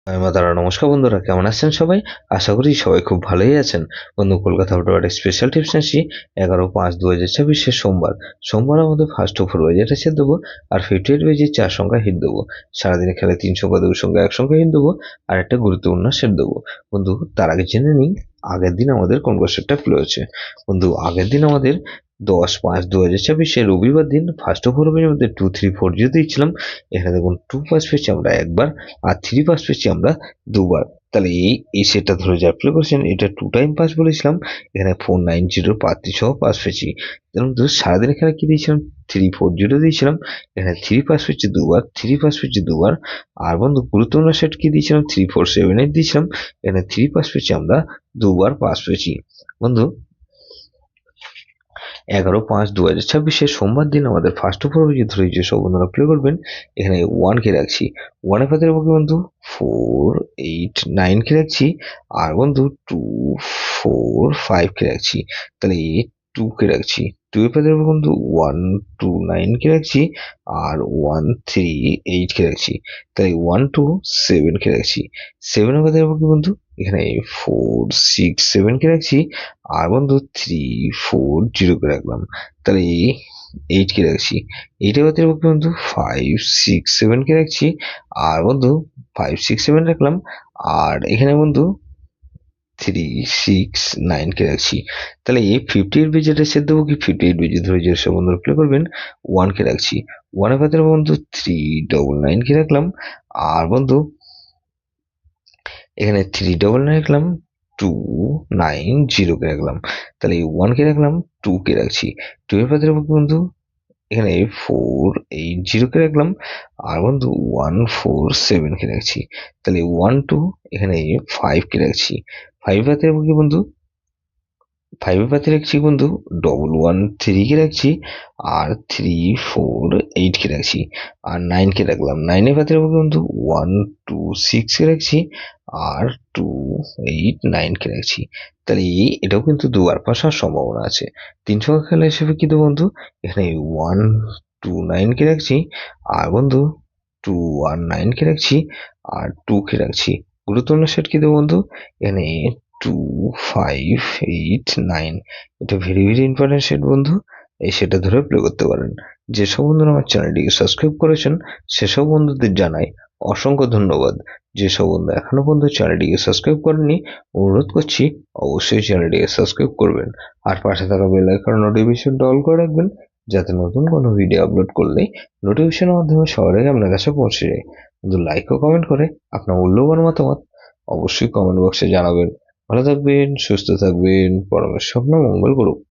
দাদা নমস্কার বন্ধুরা, কেমন আছেন সবাই? আশা করি সবাই খুব ভালোই আছেন। বন্ধু, কলকাতা আউটওয়ার্ড স্পেশাল টিপস আসি 11/5/2026 সোমবার আমাদের ফার্স্ট ওভার বাজেট আছে দেবো, আর 58 বেজে 4 সংখ্যা হিট দেবো। সারাদিনে খেলে 3 সংখ্যা 2 সংখ্যা 1 সংখ্যা হিট দেবো, আর একটা গুরুত্বপূর্ণ সেট দেবো। বন্ধু, তার আগে জেনে নিই আগের দিন আমাদের কোন কোন সেটটা প্লে হয়েছে। বন্ধু, আগের দিন আমাদের 10/5/2026 রবিবার দিন ফার্স্ট ওভার মধ্যে 2-3-4 দিয়েছিলাম। এখানে দেখুন 2 পাস পেয়েছি আমরা একবার, আর 3 পাস পেয়েছি আমরা দুবার। তাহলে এই সেটটা ধরে যা প্লে করেছেন এটা 2 টাইম পাস বলেছিলাম। এখানে 490 প্রার্থী সহ পাস পেয়েছি। সারাদিন এখানে কি দিয়েছিলাম? 340 দিয়েছিলাম। এখানে 3 পাস পেয়েছি দুবার, 3 পাস পেয়েছি দুবার। আর বন্ধু, গুরুত্বপূর্ণ সেট কি দিয়েছিলাম? 3478 দিয়েছিলাম। এখানে 3 পাস পেয়েছি আমরা, দুবার পাস পেয়েছি। বন্ধু, 11/5/2026 সোমবার দিন আমাদের ফার্স্ট ওভার ধরে যে সব বন্ধুরা প্লে করবেন, এখানে 1 কে রাখছি। 1 এর পাতে রাখবো বন্ধু 4-8-9 কে রাখছি। আর বন্ধু 2-4-5 কে রাখছি। তাহলে 2 কে রাখছি। 2 এর পাতে রাখবো বন্ধু 1-2-9 কে রাখছি। আর 1-3-8 কে রাখছি। তাই 1-2-7 কে রাখছি। 7 এর পাতে রাখবো কি বন্ধু? এখানে 4-6-7 কে রাখছি। আর বন্ধু 3-4-0 কে রাখলাম। তাহলে 8 কে রাখছি। 8 এর বাদ বন্ধু 5-6-7 কে রাখছি। আর বন্ধু 5-6-7 রাখলাম। আর এখানে বন্ধু 3-6-9 কে রাখছি। তাহলে এই 58 বিজেটা সেট দেবো কি 58 বিজে ধরে যে সব বন্ধুরা প্লে করবেন, 1 কে রাখছি। 1 এর বাদ বন্ধু 3-9 কে রাখলাম। আর বন্ধু এখানে 3-9 রাখলাম, 2-9-0 কে রাখলাম। তাহলে 1 কে রাখলাম, 2 কে রাখছি। 2 এর পাতে রাখবো বন্ধু এখানে 4-8-0 কে রাখলাম। আর বন্ধু 1-4-7 কে রাখছি। তাহলে 1-2 এখানে 5 কে রাখছি। 5 এর পাতে রাখবো কি বন্ধু? 5 এর পাতে রাখছি বন্ধু 1-1-3 কে রাখছি। আর 3-4-8 কে রাখছি। আর 9 কে রাখলাম। 9 এর পাতে রাখবো কি বন্ধু 1-2-6 কে রাখছি। আর 2-8-9 কে রাখছি। তাহলে এটাও কিন্তু দুবার পাসার সম্ভাবনা আছে। 3 সংখ্যা খেলা হিসেবে কি দেবো বন্ধু? এখানে 1-2-9 কে রাখছি। আর বন্ধু 2-1-9 কে রাখছি। আর 2 কে রাখছি। গুরুত্বপূর্ণ সেট কি দেবো বন্ধু? এখানে 2-5-8-9। এটা ভেরি ভেরি ইম্পর্টেন্ট সেট বন্ধু। এই সেটা ধরে প্লে করতে পারেন। যেসব বন্ধুরা আমার চ্যানেলটিকে সাবস্ক্রাইব করেছেন সেসব বন্ধুদের জানাই অসংখ্য ধন্যবাদ। যেসব বন্ধু এখনো পর্যন্ত চ্যানেলটিকে সাবস্ক্রাইব করেননি, অনুরোধ করছি অবশ্যই চ্যানেলটিকে সাবস্ক্রাইব করবেন। আর পাশে থাকা বেল আইকন নোটিফিকেশনটা অল করে রাখবেন, যাতে নতুন কোনো ভিডিও আপলোড করলেই নোটিফিকেশনের মাধ্যমে সবার আগে আপনার কাছে পৌঁছে যায়। কিন্তু লাইক ও কমেন্ট করে আপনার মূল্যবান মতামত অবশ্যই কমেন্ট বক্সে জানাবেন। ভালো থাকবেন, সুস্থ থাকবেন, পরমের স্বপ্ন মঙ্গল করুক।